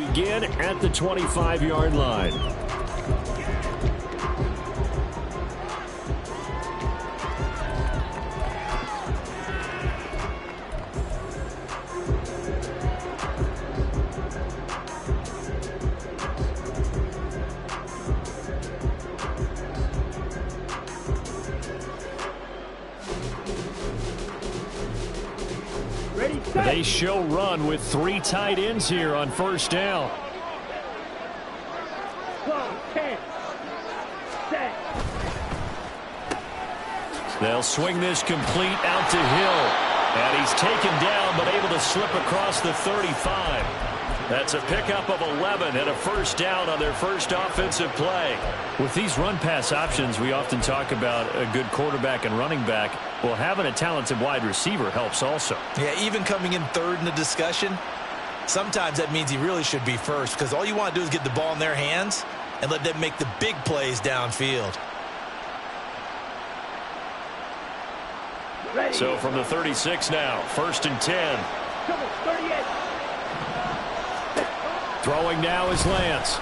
begin at the 25-yard line. They show run with 3 tight ends here on first down. 12, 10, set. They'll swing this complete out to Hill. And he's taken down but able to slip across the 35. That's a pickup of 11 and a first down on their first offensive play. With these run-pass options, we often talk about a good quarterback and running back. Well, having a talented wide receiver helps also. Yeah, even coming in third in the discussion, sometimes that means he really should be first because all you want to do is get the ball in their hands and let them make the big plays downfield. Ready. So from the 36 now, 1st and 10. 38. Throwing now is Lance.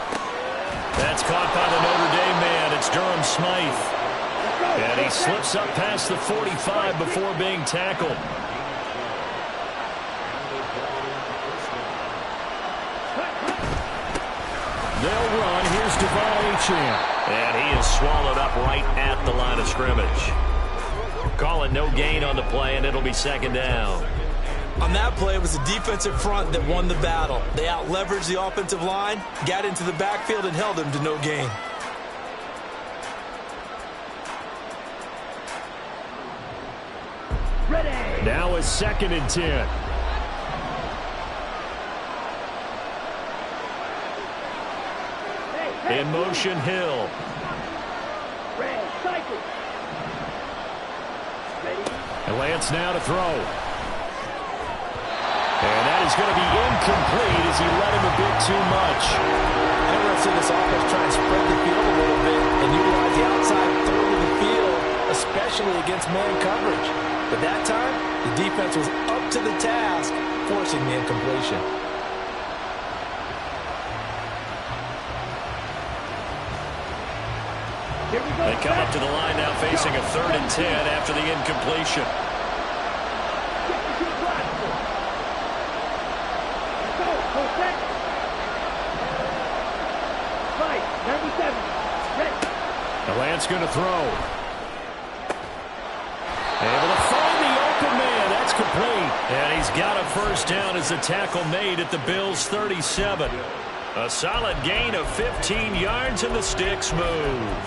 That's caught by the Notre Dame man. It's Durham Smythe. And he slips up past the 45 before being tackled. They'll run. Here's Devon Achane. And he is swallowed up right at the line of scrimmage. Calling no gain on the play, and it'll be 2nd down. On that play, it was the defensive front that won the battle. They out-leveraged the offensive line, got into the backfield, and held him to no gain. Ready. Now is 2nd and 10. In motion, Hill. Red, cycle. Ready. And Lance now to throw. And that is going to be incomplete as he let him a bit too much. I want to see this offense try and spread the field a little bit and utilize the outside third of the field, especially against man coverage. But that time, the defense was up to the task, forcing the incompletion. Here we go. They come up to the line now facing a 3rd and 10 after the incompletion. Lance going to throw. Able to find the open man. That's complete. And he's got a first down as the tackle made at the Bills' 37. A solid gain of 15 yards and the sticks move.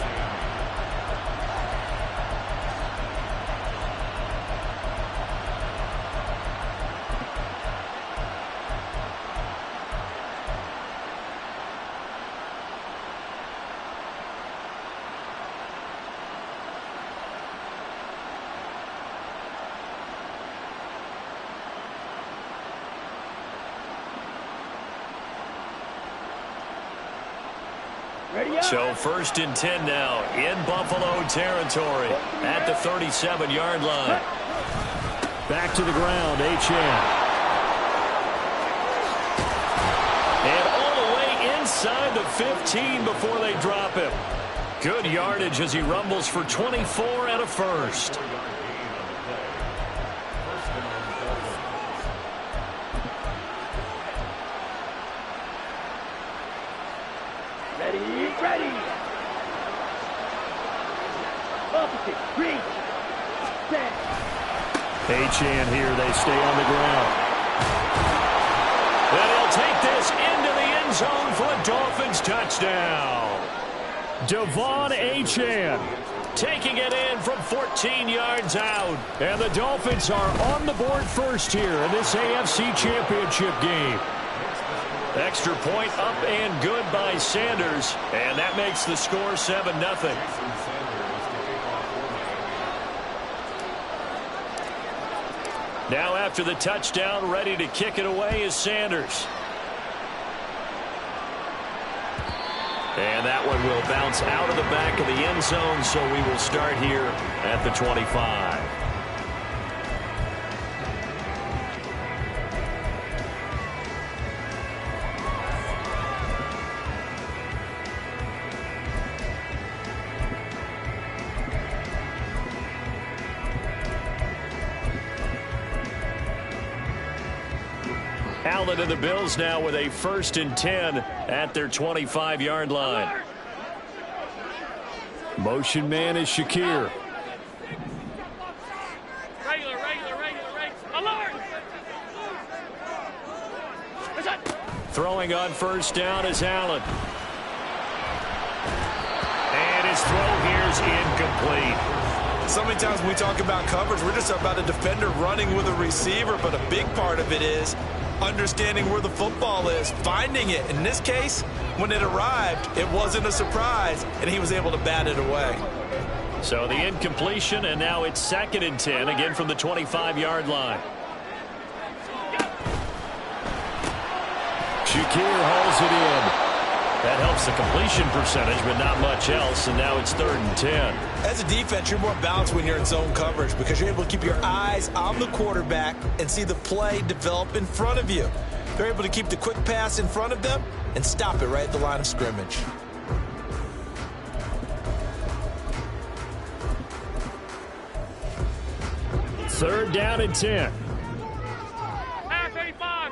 So 1st and 10 now in Buffalo territory at the 37-yard line. Back to the ground, Achane. And all the way inside the 15 before they drop him. Good yardage as he rumbles for 24 and a first. Ready. Opposite. Reach. Set. Achane here. They stay on the ground. And he'll take this into the end zone for a Dolphins touchdown. Devon Achane taking it in from 14 yards out. And the Dolphins are on the board first here in this AFC Championship game. Extra point up and good by Sanders. And that makes the score 7-0. Now after the touchdown, ready to kick it away is Sanders. And that one will bounce out of the back of the end zone, so we will start here at the 25. Allen and the Bills now with a 1st and 10 at their 25-yard line. Motion man is Shakir. Regular. Alert! Throwing on 1st down is Allen. And his throw here is incomplete. So many times when we talk about coverage, we're just about a defender running with a receiver, but a big part of it is understanding where the football is, finding it. In this case, when it arrived, it wasn't a surprise, and he was able to bat it away. So the incompletion, and now it's 2nd and 10, again from the 25-yard line. Shakir hauls it in. That helps the completion percentage, but not much else, and now it's 3rd and 10. As a defense, you're more balanced when you're in zone coverage because you're able to keep your eyes on the quarterback and see the play develop in front of you. They're able to keep the quick pass in front of them and stop it right at the line of scrimmage. Third down and 10. Half 85.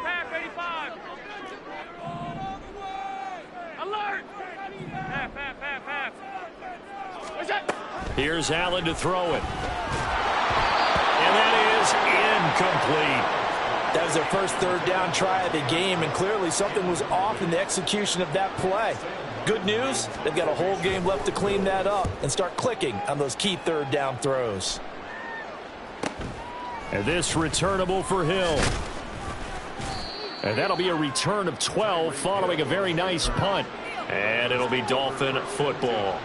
Alert! Half. What's that? Here's Allen to throw it. And that is incomplete. That was their first 3rd down try of the game, and clearly something was off in the execution of that play. Good news, they've got a whole game left to clean that up and start clicking on those key 3rd down throws. And this returnable for Hill. And that'll be a return of 12 following a very nice punt. And it'll be Dolphin football.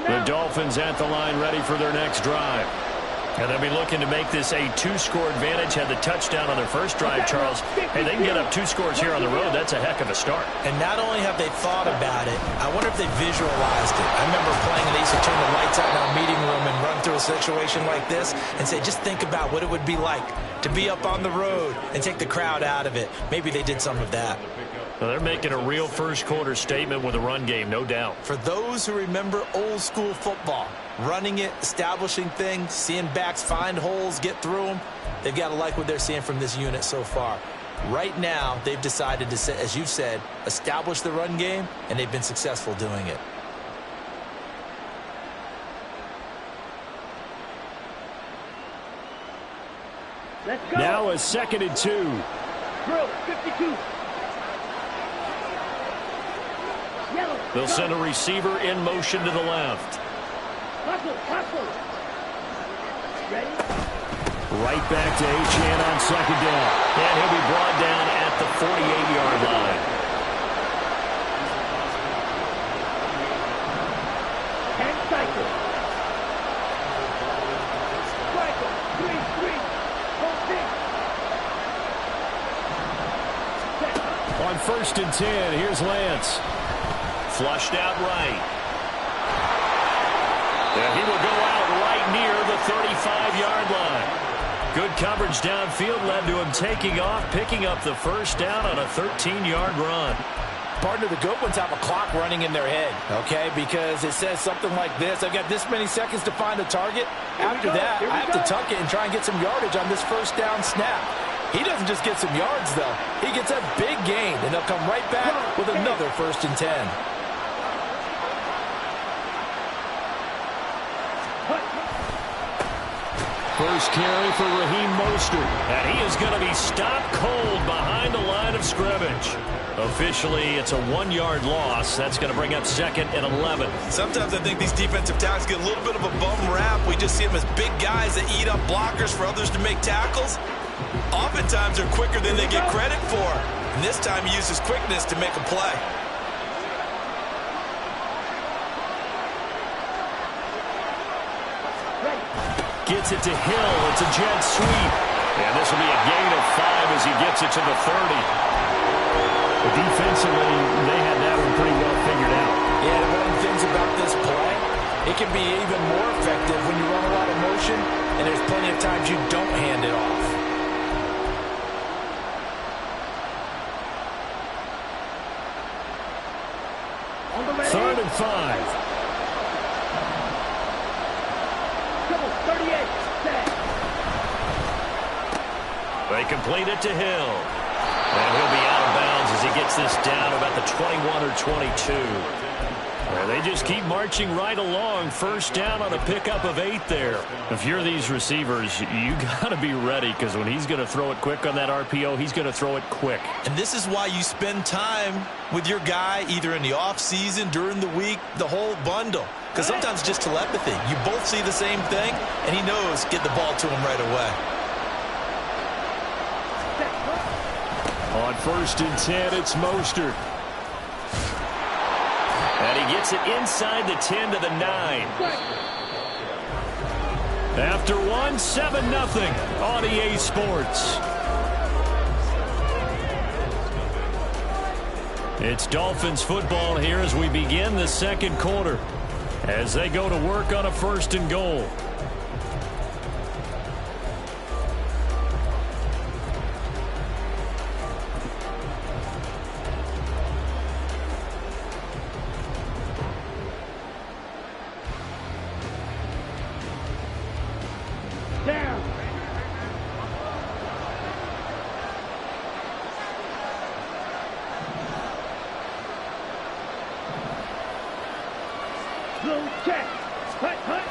The Dolphins at the line ready for their next drive. And they'll be looking to make this a 2-score advantage. Had the touchdown on their first drive, Charles. Hey, they can get up 2 scores here on the road. That's a heck of a start. And not only have they thought about it, I wonder if they visualized it. I remember playing, and they used to turn the lights out in our meeting room and run through a situation like this and say, just think about what it would be like to be up on the road and take the crowd out of it. Maybe they did some of that. Well, they're making a real first-quarter statement with a run game, no doubt. For those who remember old-school football, running it, establishing things, seeing backs find holes, get through them, they've got to like what they're seeing from this unit so far. Right now, they've decided to, as you said, establish the run game, and they've been successful doing it. Let's go. Now a 2nd and 2. Drill 52. Yellow. They'll send a receiver in motion to the left. Hustle. Ready? Right back to Achane on 2nd down. And he'll be brought down at the 48-yard line. And cycle. Cycle. 3. Hold 6. On 1st and 10, here's Lance. Flushed out right. And he will go out right near the 35-yard line. Good coverage downfield led to him taking off, picking up the 1st down on a 13-yard run. Partner, the good ones have a clock running in their head, okay? Because it says something like this. I've got this many seconds to find a target. After that, I have to tuck it and try and get some yardage on this 1st down snap. He doesn't just get some yards, though. He gets a big gain, and they'll come right back with another 1st and 10. First carry for Raheem Mostert. And he is going to be stopped cold behind the line of scrimmage. Officially, it's a 1-yard loss. That's going to bring up 2nd and 11. Sometimes I think these defensive tackles get a little bit of a bum rap. We just see them as big guys that eat up blockers for others to make tackles. Oftentimes, they're quicker than they get credit for. And this time, he uses quickness to make a play. Gets it to Hill. It's a jet sweep. And this will be a gain of 5 as he gets it to the 30. But defensively, they had that one pretty well figured out. Yeah, and one of the things about this play, it can be even more effective when you run a lot of motion, and there's plenty of times you don't hand it off. 5. Come on, 38. Set. They complete it to Hill. And he'll be out of bounds as he gets this down about the 21 or 22. Well, they just keep marching right along. First down on a pickup of 8 there. If you're these receivers, you got to be ready, because when he's going to throw it quick on that RPO, he's going to throw it quick. And this is why you spend time with your guy either in the offseason, during the week, the whole bundle. Because sometimes just telepathy. You both see the same thing, and he knows get the ball to him right away. On 1st and 10, it's Mostert. And he gets it inside the 10 to the 9. After 1, 7-0 on EA Sports. It's Dolphins football here as we begin the second quarter, as they go to work on a 1st and goal. Down. Blue check. Hut, hut.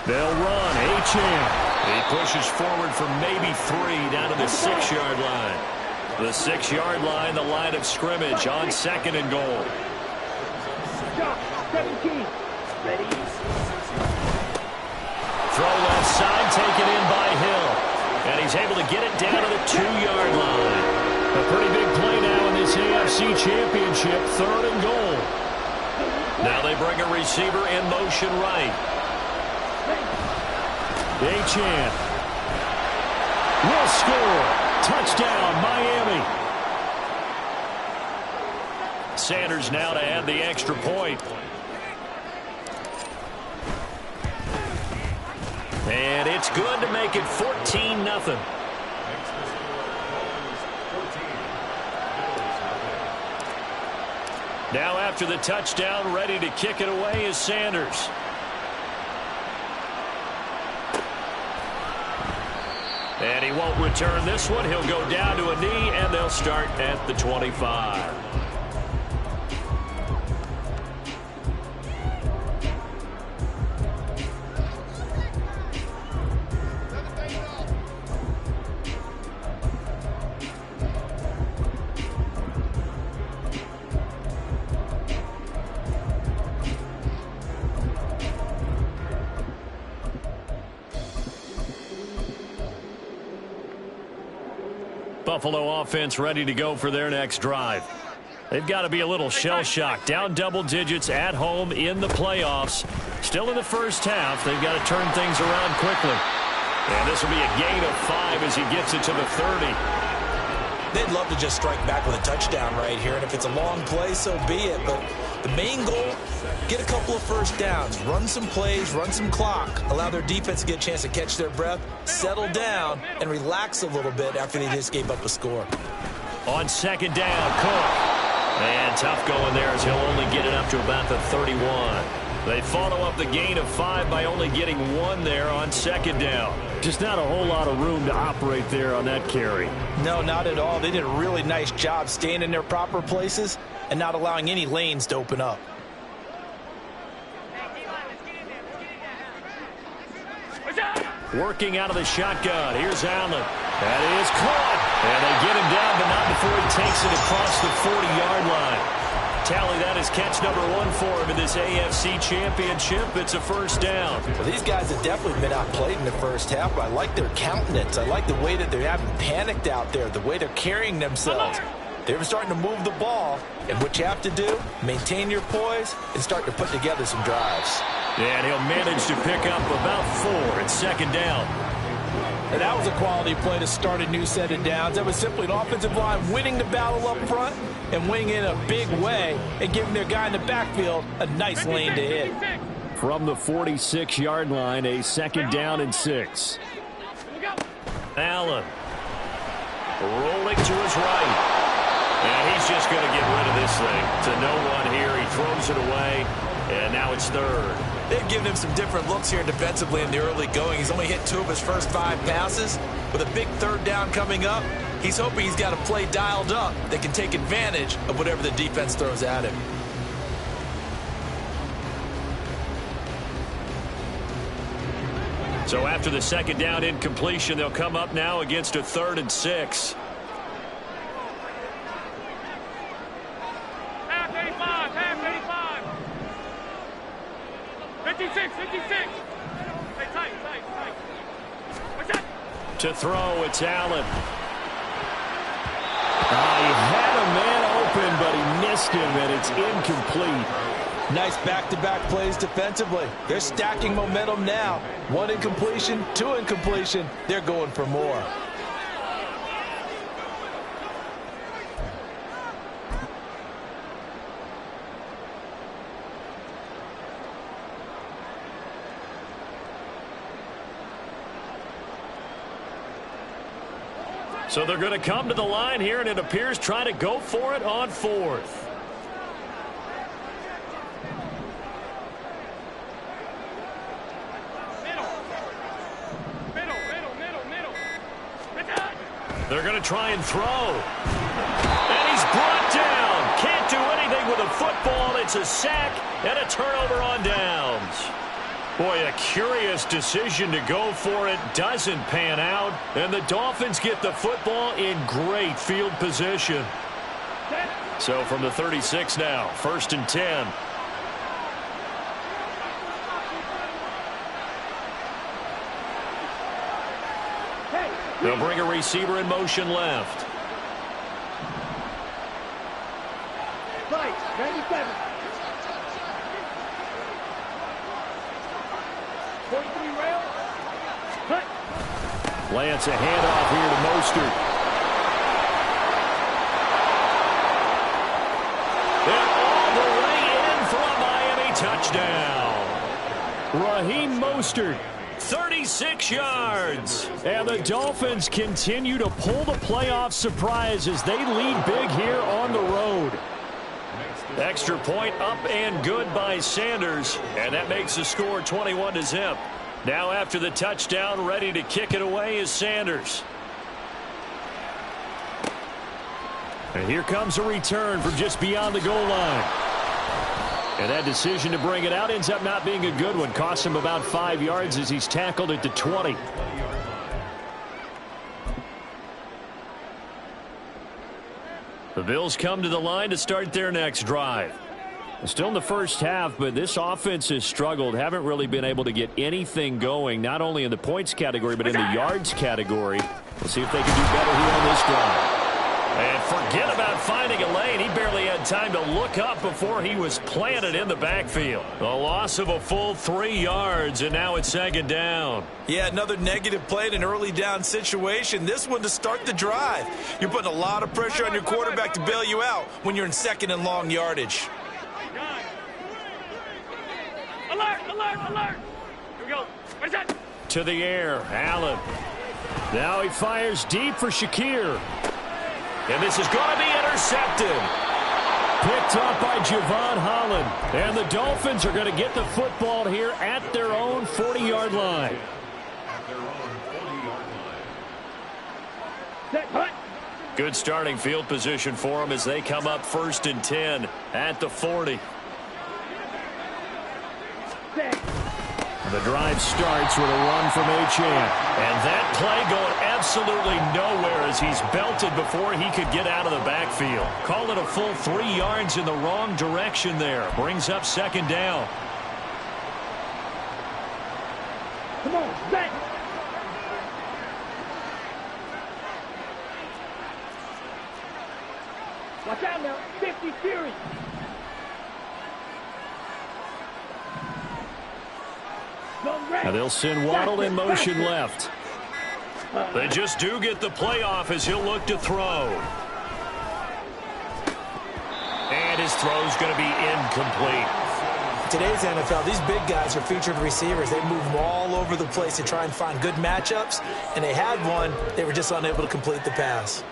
They'll run. Achane. He pushes forward for maybe 3 down to the 6-yard line. The 6-yard line, the line of scrimmage on 2nd and goal. Stop. 17. Ready. Throw left side, taken in by Hill. And he's able to get it down to the 2-yard line. A pretty big play now in this AFC Championship, 3rd and goal. Now they bring a receiver in motion right. Achane will score. Touchdown, Miami. Sanders now to add the extra point. And it's good to make it 14-0. Now after the touchdown, ready to kick it away is Sanders. And he won't return this one. He'll go down to a knee, and they'll start at the 25. Buffalo offense ready to go for their next drive. They've got to be a little shell-shocked. Down double digits at home in the playoffs. Still in the first half. They've got to turn things around quickly. And this will be a gain of 5 as he gets it to the 30. They'd love to just strike back with a touchdown right here, and if it's a long play, so be it. But the main goal, get a couple of first downs, run some plays, run some clock, allow their defense to get a chance to catch their breath, settle down, and relax a little bit after they just gave up a score. On 2nd down, Cook. And tough going there as he'll only get it up to about the 31. They follow up the gain of 5 by only getting 1 there on 2nd down. Just not a whole lot of room to operate there on that carry. No, not at all. They did a really nice job staying in their proper places and not allowing any lanes to open up. Working out of the shotgun. Here's Allen. That is caught. And they get him down, but not before he takes it across the 40-yard line. Tally, that is catch number 1 for him in this AFC Championship. It's a first down. Well, these guys have definitely been outplayed in the first half, but I like their countenance. I like the way that they haven't panicked out there, the way they're carrying themselves. They're starting to move the ball, and what you have to do, maintain your poise and start to put together some drives. And he'll manage to pick up about 4 at 2nd down. And that was a quality play to start a new set of downs. That was simply an offensive line winning the battle up front and winning in a big way and giving their guy in the backfield a nice lane to hit. From the 46-yard line, a 2nd down and 6. Allen rolling to his right. And he's just going to get rid of this thing. To no one here. He throws it away, and now it's third. They've given him some different looks here defensively in the early going. He's only hit 2 of his first 5 passes. With a big third down coming up, he's hoping he's got a play dialed up that can take advantage of whatever the defense throws at him. So after the second down incompletion, they'll come up now against a 3rd and 6. Half 85, half 85. 56, 56. Hey, tight. What's that? To throw, it's Allen. He had a man open, but he missed him, and it's incomplete. Nice back-to-back plays defensively. They're stacking momentum now. 1 incompletion, 2 incompletion. They're going for more. So they're going to come to the line here, and it appears trying to go for it on 4th. They're going to try and throw. And he's brought down. Can't do anything with a football. It's a sack and a turnover on downs. Boy, a curious decision to go for it. Doesn't pan out. And the Dolphins get the football in great field position. So from the 36 now, 1st and 10. They'll bring a receiver in motion left. Right, 97. 43 rail. Cut. Lance a handoff here to Mostert. And all the way in for a Miami touchdown. Raheem Mostert, 36 yards. And the Dolphins continue to pull the playoff surprise as they lead big here on the road. Extra point up and good by Sanders. And that makes the score 21-0. Now after the touchdown, ready to kick it away is Sanders. And here comes a return from just beyond the goal line. And that decision to bring it out ends up not being a good one. Costs him about 5 yards as he's tackled at the 20. The Bills come to the line to start their next drive. Still in the first half, but this offense has struggled. Haven't really been able to get anything going, not only in the points category, but in the yards category. We'll see if they can do better here on this drive. And forget about finding a lane. He barely had time to look up before he was planted in the backfield. A loss of a full 3 yards, and now it's second down. Yeah, another negative play in an early down situation. This one to start the drive. You're putting a lot of pressure on your quarterback to bail you out when you're in second and long yardage. Alert, alert, alert. Here we go. Where's that? To the air, Allen. Now he fires deep for Shakir. And this is going to be intercepted. Picked up by Javon Holland. And the Dolphins are going to get the football here at their own 40-yard line. Good starting field position for them as they come up 1st and 10 at the 40. The drive starts with a run from Achane. And that play going absolutely nowhere as he's belted before he could get out of the backfield. Call it a full 3 yards in the wrong direction there. Brings up second down. Come on, set. Watch out now, 50 Fury. Now they'll send Waddle in motion left. They just do get the playoff as he'll look to throw. And his throw's going to be incomplete. Today's NFL, these big guys are featured receivers. They move them all over the place to try and find good matchups. And they had one. They were just unable to complete the pass.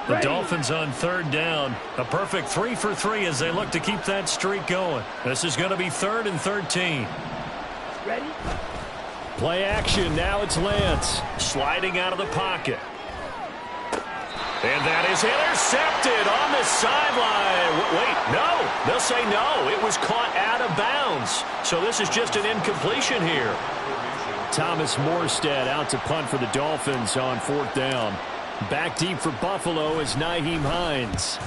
The Dolphins on third down. A perfect 3 for 3 as they look to keep that streak going. This is going to be 3rd and 13. Ready? Play action. Now it's Lance. Sliding out of the pocket. And that is intercepted on the sideline. Wait, no. They'll say no. It was caught out of bounds. So this is just an incompletion here. Thomas Morstead out to punt for the Dolphins on 4th down. Back deep for Buffalo is Nyheim Hines.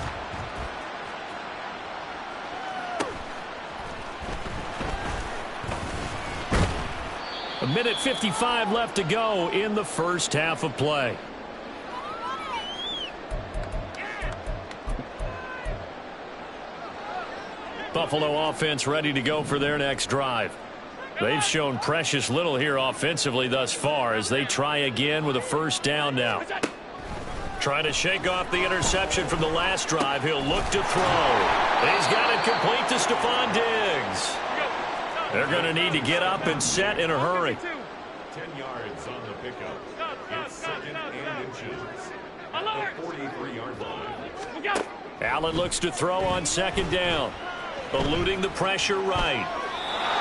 A minute 55 left to go in the first half of play. Buffalo offense ready to go for their next drive. They've shown precious little here offensively thus far as they try again with a first down now. Trying to shake off the interception from the last drive. He'll look to throw. He's got it complete to Stephon Diggs. They're going to need to get up and set in a hurry. 10 yards on the pickup. It's 2nd and inches. At the 43-yard line. Allen looks to throw on 2nd down. Eluding the pressure right.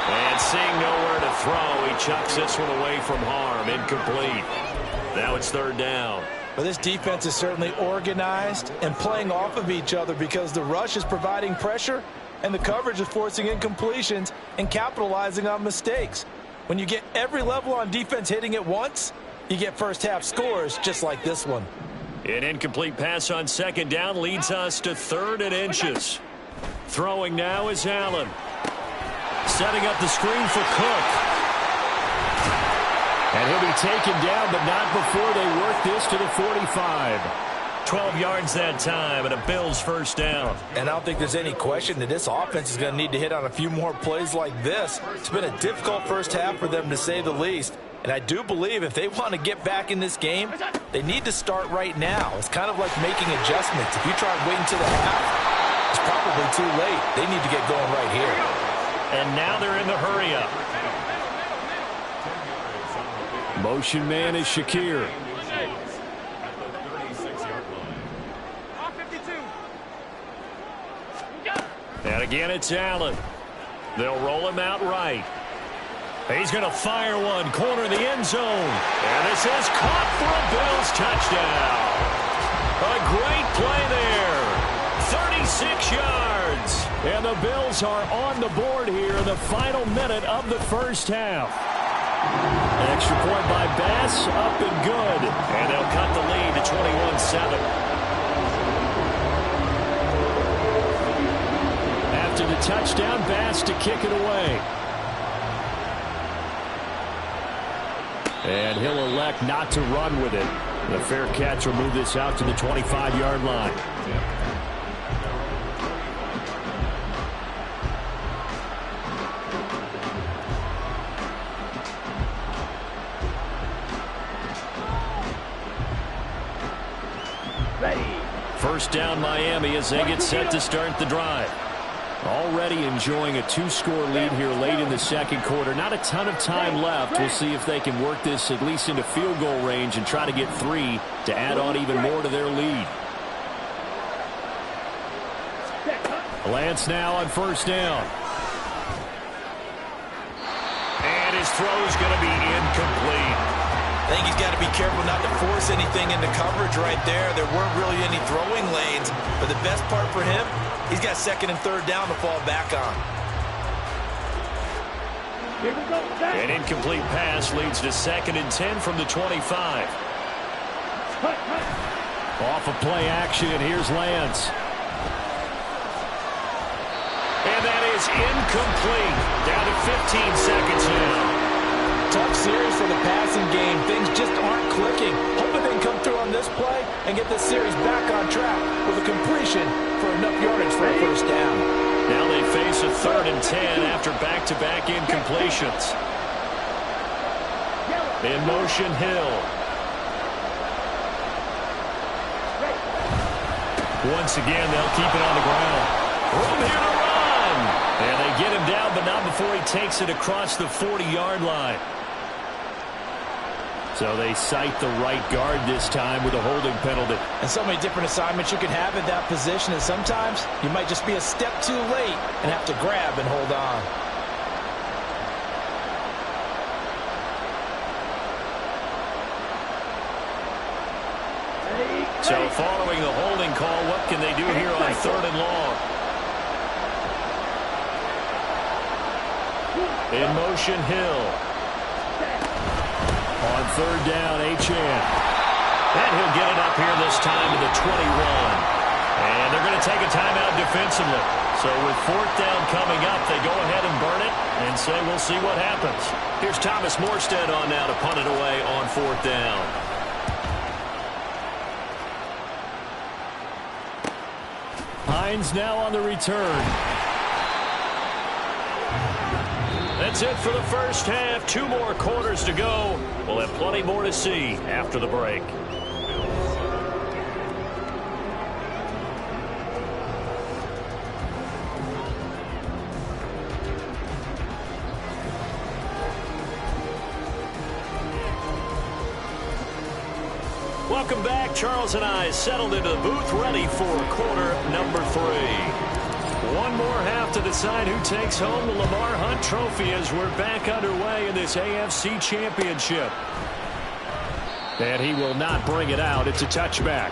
And seeing nowhere to throw, he chucks this one away from harm. Incomplete. Now it's 3rd down. But this defense is certainly organized and playing off of each other because the rush is providing pressure and the coverage is forcing incompletions and capitalizing on mistakes. When you get every level on defense hitting at once, you get first half scores just like this one. An incomplete pass on 2nd down leads us to 3rd and inches. Throwing now is Allen. Setting up the screen for Cook. And he'll be taken down, but not before they work this to the 45. 12 yards that time, and a Bills first down. And I don't think there's any question that this offense is going to need to hit on a few more plays like this. It's been a difficult first half for them, to say the least. And I do believe if they want to get back in this game, they need to start right now. It's kind of like making adjustments. If you try and wait until the half, it's probably too late. They need to get going right here. And now they're in the hurry-up. Motion man is Shakir. And again, it's Allen. They'll roll him out right. He's going to fire one, corner of the end zone. And this is caught for a Bills touchdown. A great play there. 36 yards. And the Bills are on the board here in the final minute of the first half. An extra point by Bass, up and good. And they'll cut the lead to 21-7. After the touchdown, Bass to kick it away. And he'll elect not to run with it. The fair catch will move this out to the 25-yard line. First down Miami as they get set to start the drive. Already enjoying a 2-score lead here late in the second quarter. Not a ton of time left. We'll see if they can work this at least into field goal range and try to get 3 to add on even more to their lead. Lance now on first down. And his throw is going to be incomplete. I think he's got to be careful not to force anything into coverage right there. There weren't really any throwing lanes. But the best part for him, he's got 2nd and 3rd down to fall back on. An incomplete pass leads to 2nd and 10 from the 25. Off of play action, here's Lance. And that is incomplete. Down to 15 seconds now. Tough series for the passing game. Things just aren't clicking. Hoping they can come through on this play and get this series back on track with a completion for enough yardage for a first down. Now they face a 3rd and 10 after back-to-back incompletions. In motion, Hill. Once again, they'll keep it on the ground. Room here to run. And they get him down, but not before he takes it across the 40-yard line. So they cite the right guard this time with a holding penalty. And so many different assignments you can have at that position, and sometimes you might just be a step too late and have to grab and hold on. So following the holding call, what can they do here on 3rd and long? In motion, Hill. On 3rd down, Achane. And he'll get it up here this time to the 21. And they're going to take a timeout defensively. So with 4th down coming up, they go ahead and burn it and say we'll see what happens. Here's Thomas Morstead on now to punt it away on 4th down. Hines now on the return. That's it for the first half. 2 more quarters to go. We'll have plenty more to see after the break. Welcome back. Charles and I settled into the booth, ready for quarter number 3. One more half to decide who takes home the Lamar Hunt Trophy as we're back underway in this AFC Championship. And he will not bring it out. It's a touchback.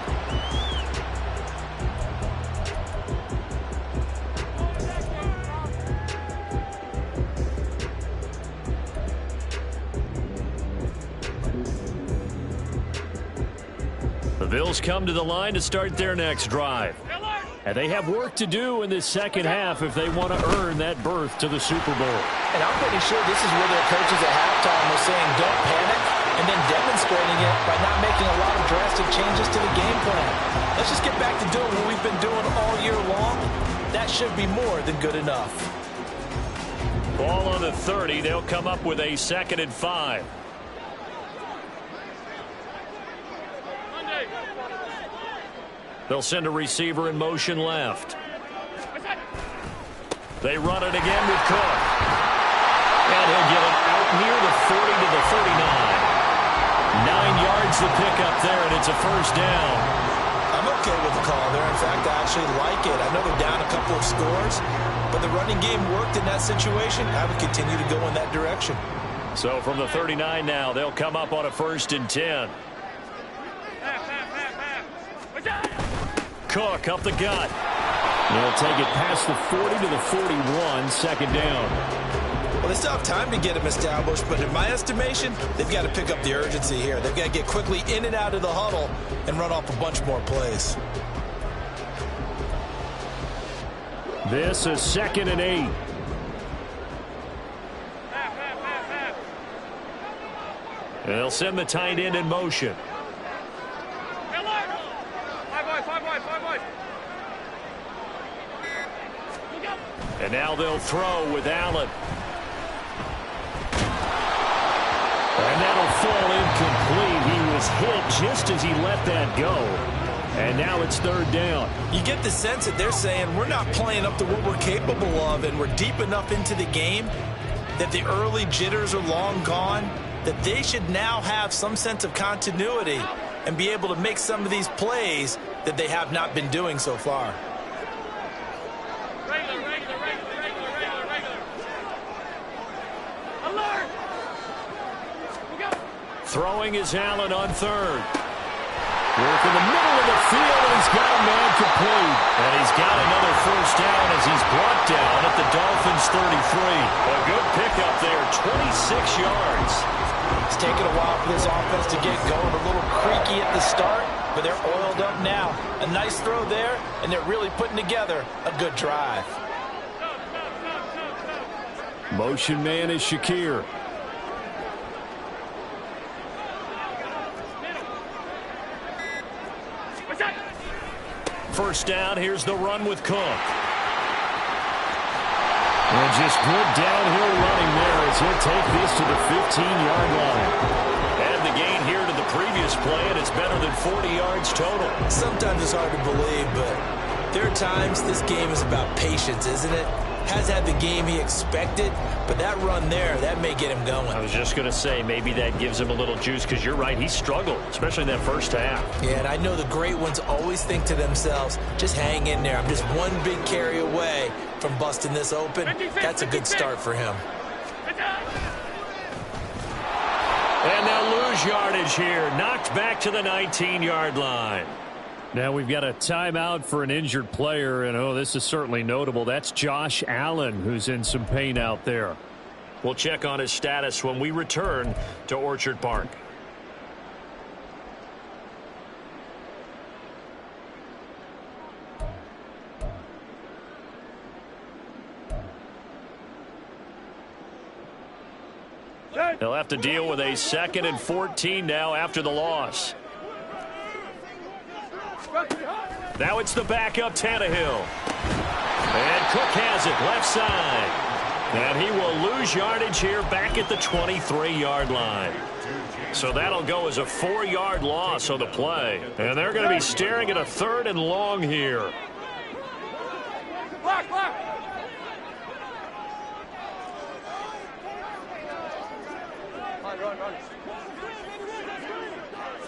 The Bills come to the line to start their next drive. And they have work to do in this second half if they want to earn that berth to the Super Bowl. And I'm pretty sure this is where their coaches at halftime were saying don't panic, and then demonstrating it by not making a lot of drastic changes to the game plan. Let's just get back to doing what we've been doing all year long. That should be more than good enough. Ball on the 30. They'll come up with a 2nd and 5. They'll send a receiver in motion left. They run it again with Cook. And he'll get it out near the 40 to the 39. 9 yards the pickup there, and it's a first down. I'm okay with the call there. In fact, I actually like it. I know they're down a couple of scores, but the running game worked in that situation. I would continue to go in that direction. So from the 39 now, they'll come up on a 1st and 10. Cook up the gut. They'll take it past the 40 to the 41, 2nd down. Well, they still have time to get him established, but in my estimation, they've got to pick up the urgency here. They've got to get quickly in and out of the huddle and run off a bunch more plays. This is 2nd and 8. They'll send the tight end in motion. And now they'll throw with Allen. And that'll fall incomplete. He was hit just as he let that go. And now it's 3rd down. You get the sense that they're saying we're not playing up to what we're capable of, and we're deep enough into the game that the early jitters are long gone, that they should now have some sense of continuity and be able to make some of these plays that they have not been doing so far. Throwing is Allen on 3rd. Work in the middle of the field, and he's got a man complete. And he's got another first down as he's brought down at the Dolphins' 33. A good pickup there, 26 yards. It's taken a while for this offense to get going. A little creaky at the start, but they're oiled up now. A nice throw there, and they're really putting together a good drive. Motion man is Shakir. First down, here's the run with Cook. And just good downhill running there as he'll take this to the 15-yard line. And the gain here to the previous play, and it's better than 40 yards total. Sometimes it's hard to believe, but There are times this game is about patience, isn't it? Has had the game he expected, but that run there, that may get him going. I was just going to say, maybe that gives him a little juice, because you're right, he struggled, especially in that first half. Yeah, and I know the great ones always think to themselves, just hang in there. I'm just one big carry away from busting this open. That's a good start for him. And they'll lose yardage here, knocked back to the 19-yard line. Now we've got a timeout for an injured player, and oh, this is certainly notable. That's Josh Allen, who's in some pain out there. We'll check on his status when we return to Orchard Park. They'll have to deal with a 2nd and 14 now after the loss. Now it's the backup Tannehill. And Cook has it left side. And he will lose yardage here back at the 23-yard line. So that'll go as a 4-yard loss on the play. And they're going to be staring at a 3rd and long here. Block, block. Run.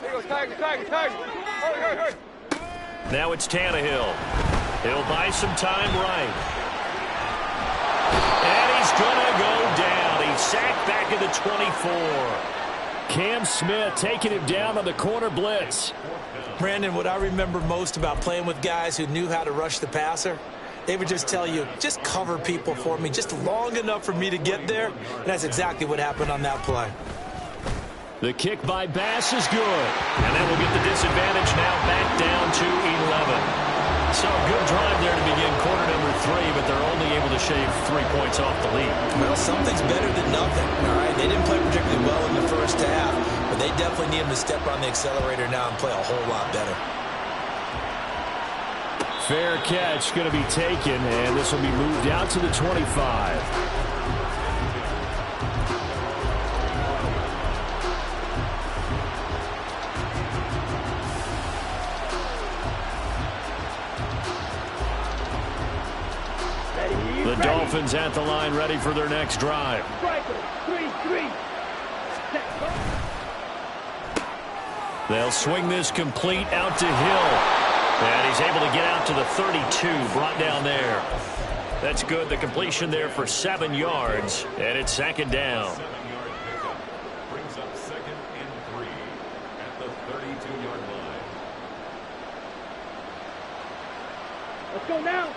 There goes Tiger. Hurry. Now it's Tannehill. He'll buy some time right. And he's going to go down. He's sacked back at the 24. Cam Smith taking him down on the corner blitz. Brandon, what I remember most about playing with guys who knew how to rush the passer, they would just tell you, just cover people for me, just long enough for me to get there. And that's exactly what happened on that play. The kick by Bass is good. And that will get the disadvantage now back down to 11. So good drive there to begin quarter number 3, but they're only able to shave 3 points off the lead. Well, something's better than nothing, all right? They didn't play particularly well in the first half, but they definitely need him to step on the accelerator now and play a whole lot better. Fair catch going to be taken, and this will be moved out to the 25. The Dolphins at the line, ready for their next drive. They'll swing this complete out to Hill. And he's able to get out to the 32, brought down there. That's good. The completion there for 7 yards, and it's 2nd down. 7-yard pickup brings up 2nd and 3 at the 32-yard line. Let's go now.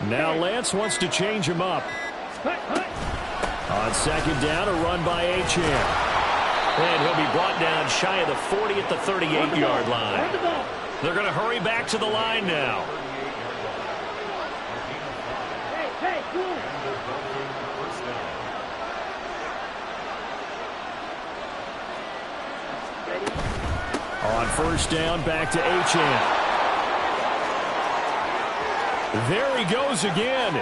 Now Lance wants to change him up. On 2nd down, a run by Achane. And he'll be brought down shy of the 40 at the 38-yard line. They're going to hurry back to the line now. On 1st down, back to Achane. There he goes again.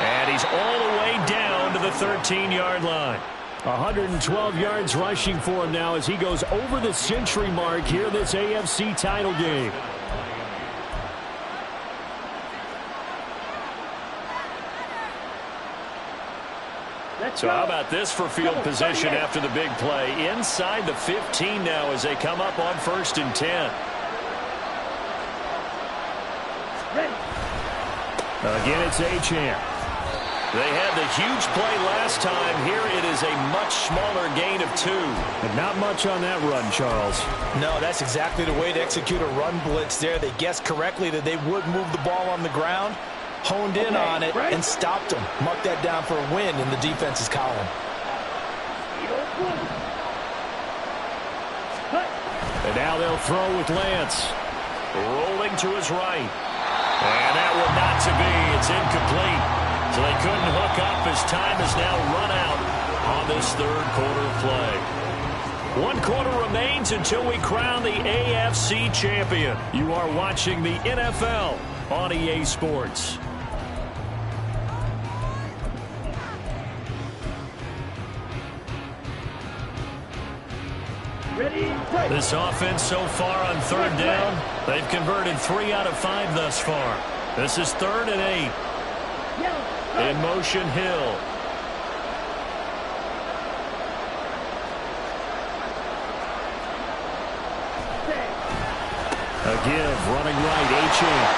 And he's all the way down to the 13-yard line. 112 yards rushing for him now as he goes over the century mark here in this AFC title game. So how about this for field position after the big play? Inside the 15 now as they come up on 1st and 10. Again, it's Achane. They had the huge play last time. Here it is a much smaller gain of 2. And not much on that run, Charles. No, that's exactly the way to execute a run blitz there. They guessed correctly that they would move the ball on the ground, honed in on it, and stopped them. Marked that down for a win in the defense's column. And now they'll throw with Lance. Rolling to his right. And that one not to be. It's incomplete. So they couldn't hook up as time is now run out on this 3rd quarter play. 1 quarter remains until we crown the AFC champion. You are watching the NFL on EA Sports. This offense so far on third down, they've converted 3 out of 5 thus far. This is 3rd and 8. In motion, Hill. A give, running right, Achane.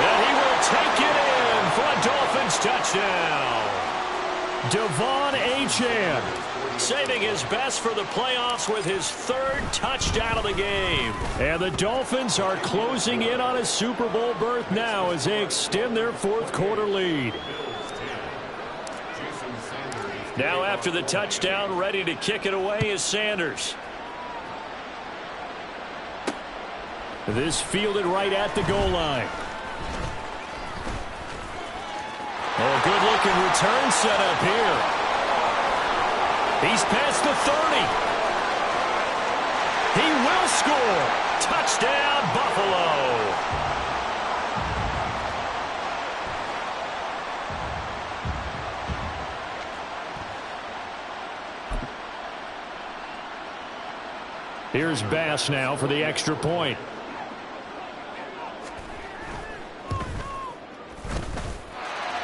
And he will take it in for a Dolphins touchdown. De'Von Achane saving his best for the playoffs with his 3rd touchdown of the game. And the Dolphins are closing in on a Super Bowl berth now as they extend their 4th quarter lead. Now after the touchdown, ready to kick it away is Sanders. This fielded right at the goal line. Oh, good-looking return set up here. He's past the 30. He will score. Touchdown, Buffalo. Here's Bass now for the extra point.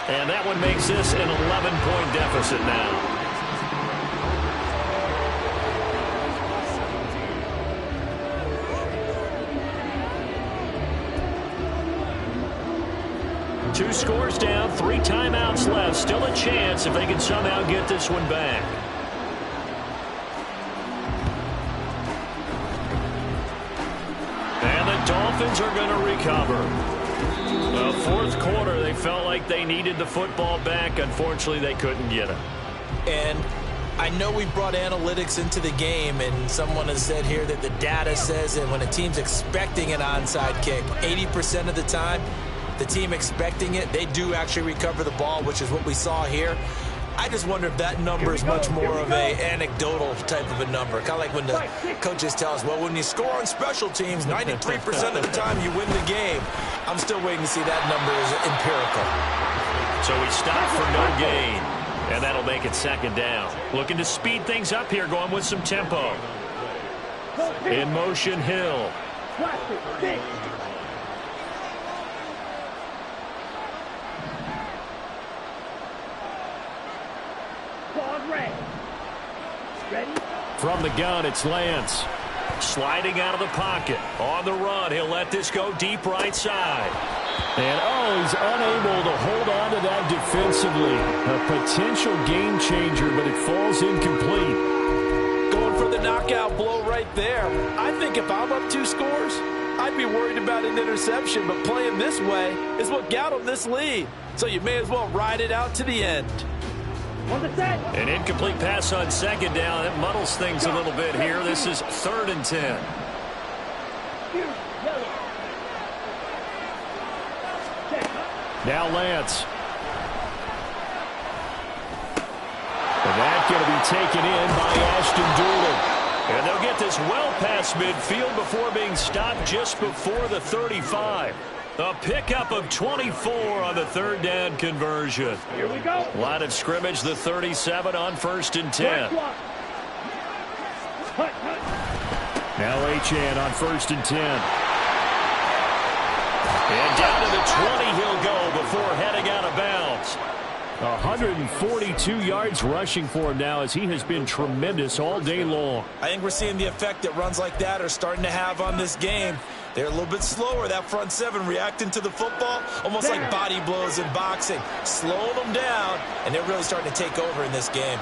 And that one makes this an 11-point deficit now. Two scores down, 3 timeouts left. Still a chance if they can somehow get this one back. And the Dolphins are going to recover. The 4th quarter, they felt like they needed the football back. Unfortunately, they couldn't get it. And I know we brought analytics into the game, and someone has said here that the data says that when a team's expecting an onside kick, 80% of the time, the team expecting it, they do actually recover the ball, which is what we saw here. I just wonder if that number is much more of a anecdotal type of a number. Kind of like when the coaches tell us, well, when you score on special teams, 93% of the time you win the game. I'm still waiting to see that number is empirical. So we stop for no gain, and that'll make it 2nd down. Looking to speed things up here, going with some tempo. In motion, Hill. From the gun, it's Lance. Sliding out of the pocket. On the run, he'll let this go deep right side. And, oh, he's unable to hold on to that defensively. A potential game changer, but it falls incomplete. Going for the knockout blow right there. I think if I'm up 2 scores, I'd be worried about an interception, but playing this way is what got him this lead. So you may as well ride it out to the end. An incomplete pass on 2nd down. That muddles things a little bit here. This is 3rd and 10. Now Lance. And that's going to be taken in by Ashton Dulin. And they'll get this well past midfield before being stopped just before the 35. A pickup of 24 on the 3rd down conversion. Here we go. Line of scrimmage, the 37 on 1st and 10. Now Achane on 1st and 10. And down to the 20 he'll go before heading out of bounds. 142 yards rushing for him now as he has been tremendous all day long. I think we're seeing the effect that runs like that are starting to have on this game. They're a little bit slower, that front 7 reacting to the football, almost like body blows in boxing. Slowing them down, and they're really starting to take over in this game.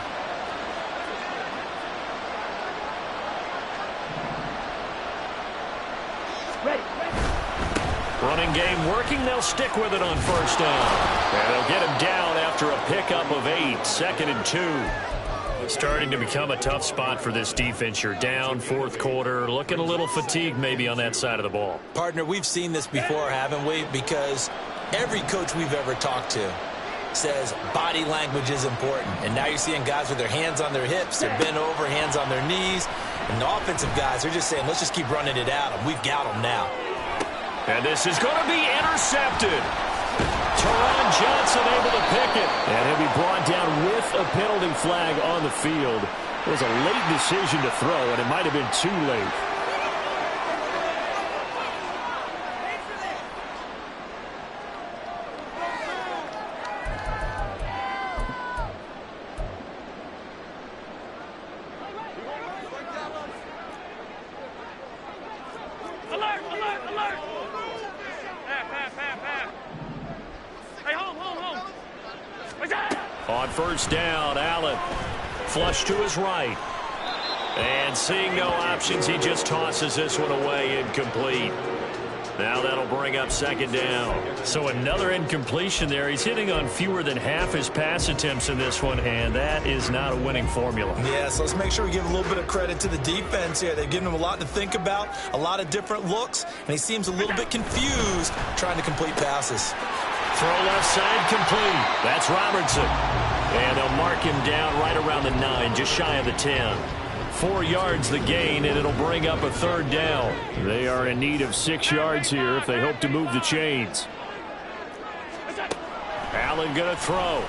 Running game working, they'll stick with it on 1st down. And they'll get him down after a pickup of 8, 2nd and 2. Starting to become a tough spot for this defense. You're down 4th quarter, looking a little fatigued maybe on that side of the ball. Partner, we've seen this before, haven't we? Because every coach we've ever talked to says body language is important. And now you're seeing guys with their hands on their hips, they're bent over, hands on their knees. And the offensive guys are just saying, let's just keep running it at them. We've got them now. And this is going to be intercepted. Teron Johnson able to pick it. And he'll be brought down with a penalty flag on the field. It was a late decision to throw, and it might have been too late. Alert, alert, alert! Pass. Hey, home. What's that? On first down, Allen. Flush to his right. And seeing no options, he just tosses this one away, incomplete. Now that'll bring up second down. So another incompletion there. He's hitting on fewer than half his pass attempts in this one, and that is not a winning formula. Yeah, so let's make sure we give a little bit of credit to the defense here. They've given him a lot to think about, a lot of different looks, and he seems a little bit confused trying to complete passes. Throw left side complete. That's Robertson. And they'll mark him down right around the 9, just shy of the 10. 4 yards the gain, and it'll bring up a third down. They are in need of 6 yards here if they hope to move the chains. Allen going to throw. Able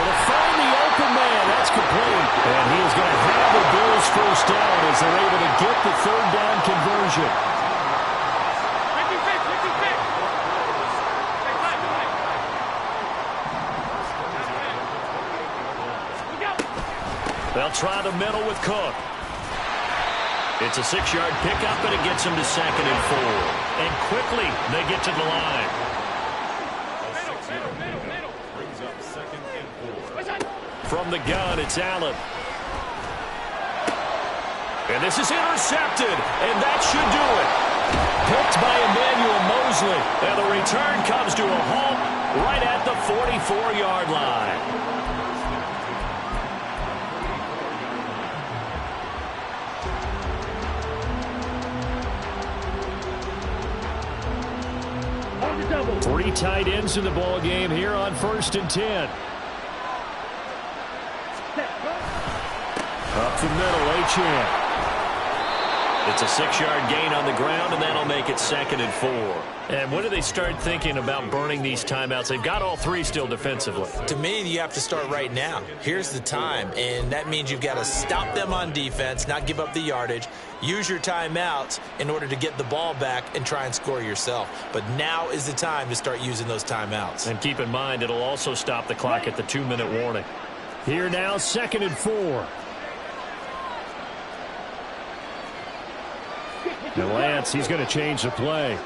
to find the open man. That's complete. And he is going to have the Bills first down as they're able to get the third down conversion. They'll try the middle with Cook. It's a 6-yard pickup, and it gets them to 2nd and 4. And quickly, they get to the line. Middle. Brings up 2nd and 4. From the gun, it's Allen. And this is intercepted, and that should do it. Picked by Emmanuel Mosley. And the return comes to a halt right at the 44-yard line. Double. 3 tight ends in the ball game here on 1st and 10. Up the middle, Achane. It's a 6-yard gain on the ground, and that'll make it 2nd and 4. And when do they start thinking about burning these timeouts? They've got all 3 still defensively. To me, you have to start right now. Here's the time, and that means you've got to stop them on defense, not give up the yardage, use your timeouts in order to get the ball back and try and score yourself. But now is the time to start using those timeouts. And keep in mind, it'll also stop the clock at the 2-minute warning. Here now, 2nd and 4. And Lance, he's going to change the play.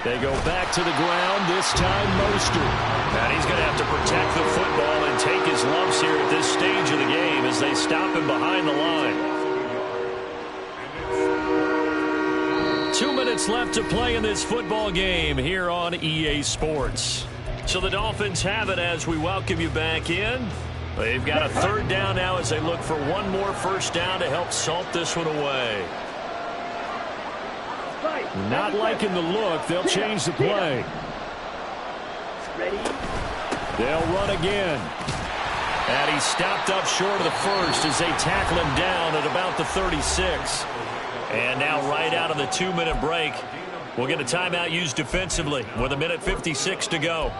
They go back to the ground, this time Mostert. And he's going to have to protect the football and take his lumps here at this stage of the game as they stop him behind the line. 2 minutes left to play in this football game here on EA Sports. So the Dolphins have it as we welcome you back in. They've got a third down now as they look for one more first down to help salt this one away. Not liking the look. They'll change the play. They'll run again. And he stopped up short of the first as they tackle him down at about the 36. And now right out of the 2-minute break, we'll get a timeout used defensively with 1:56 to go.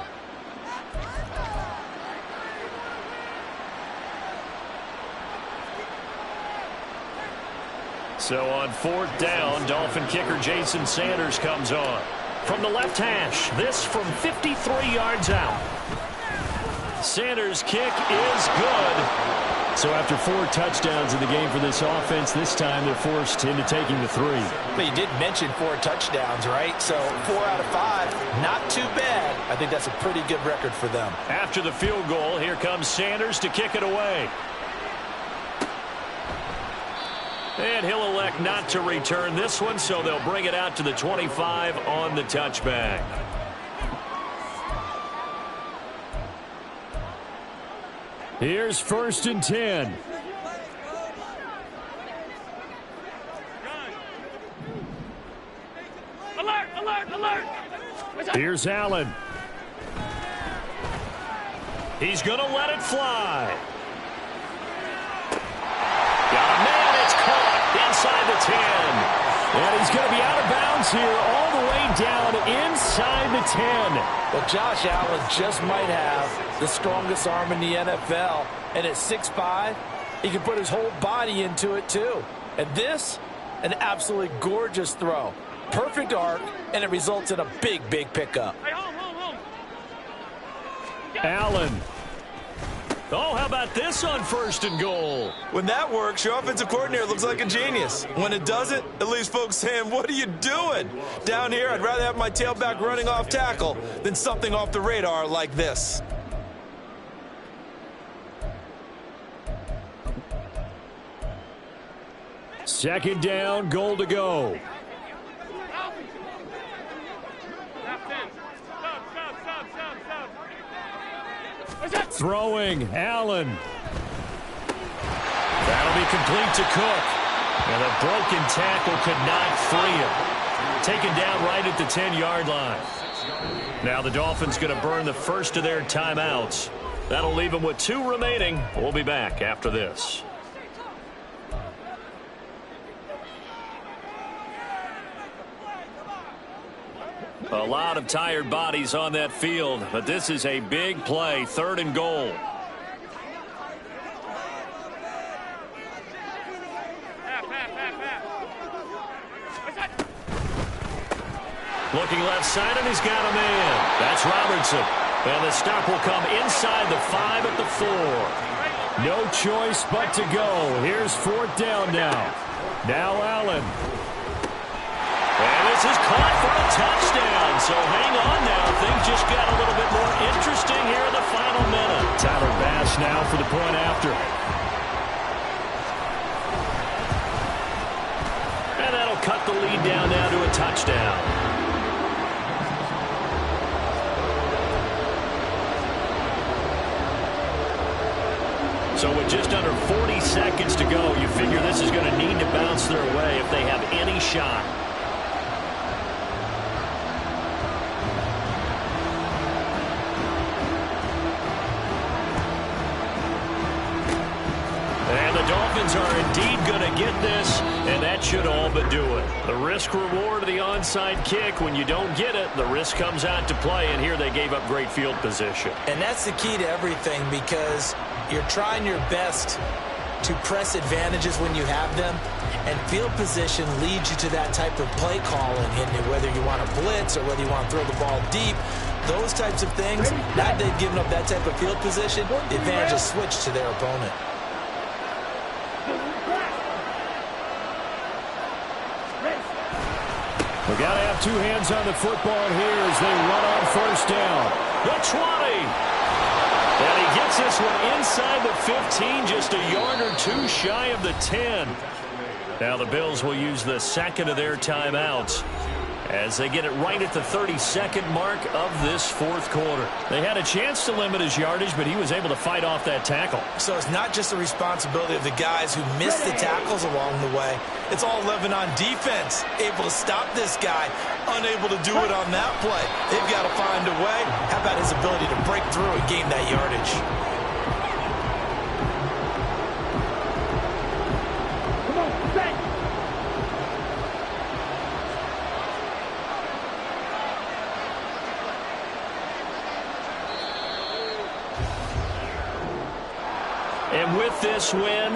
So on 4th down, Dolphin kicker Jason Sanders comes on. From the left hash, this from 53 yards out. Sanders' kick is good. So after 4 touchdowns in the game for this offense, this time they're forced into taking the 3. But you did mention 4 touchdowns, right? So 4 out of 5, not too bad. I think that's a pretty good record for them. After the field goal, here comes Sanders to kick it away. And he'll elect not to return this one, so they'll bring it out to the 25 on the touchback. Here's 1st and 10. Alert, alert, alert! Here's Allen. He's going to let it fly. Got a man, it's caught inside the 10. And he's going to be out of bounds here all the way down inside the 10. Well, Josh Allen just might have the strongest arm in the NFL. And at 6'5", he can put his whole body into it too. And this, an absolutely gorgeous throw. Perfect arc, and it results in a big, big pickup. Hey, home. Allen. Oh, how about this on 1st and goal? When that works, your offensive coordinator looks like a genius. When it doesn't, it leaves folks saying, what are you doing? Down here, I'd rather have my tailback running off tackle than something off the radar like this. Second down, goal to go. Throwing, Allen. That'll be complete to Cook. And a broken tackle could not free him. Taken down right at the 10-yard line. Now the Dolphins going to burn the first of their timeouts. That'll leave them with 2 remaining. We'll be back after this. A lot of tired bodies on that field, but this is a big play, 3rd and goal. Looking left side, and he's got a man. That's Robertson. And the stop will come inside the 5 at the 4. No choice but to go. Here's 4th down now. Now Allen. And this is caught for a touchdown. So hang on now. Things just got a little bit more interesting here in the final minute. Tyler Bass now for the point after. And that'll cut the lead down now to a touchdown. So with just under 40 seconds to go, you figure this is going to need to bounce their way if they have any shot. And the Dolphins are indeed going to get this, and that should all but do it. The risk-reward of the onside kick, when you don't get it, the risk comes out to play, and here they gave up great field position. And that's the key to everything, because you're trying your best to press advantages when you have them, and field position leads you to that type of play calling, whether you want to blitz or whether you want to throw the ball deep. Those types of things, now they've given up that type of field position, the advantage is switched to their opponent. We got to have 2 hands on the football here as they run on 1st down. The 20. And he gets this one inside the 15, just a yard or 2 shy of the 10. Now the Bills will use the second of their timeouts as they get it right at the 32nd mark of this 4th quarter. They had a chance to limit his yardage, but he was able to fight off that tackle. So it's not just the responsibility of the guys who missed the tackles along the way. It's all living on defense, able to stop this guy, unable to do it on that play. They've got to find a way. How about his ability to break through and gain that yardage? Come on, set. And with this win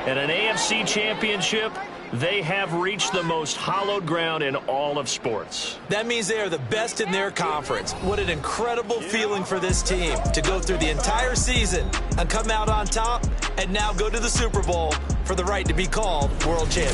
and an AFC championship, they have reached the most hallowed ground in all of sports. That means they are the best in their conference. What an incredible feeling for this team to go through the entire season and come out on top and now go to the Super Bowl for the right to be called world champion.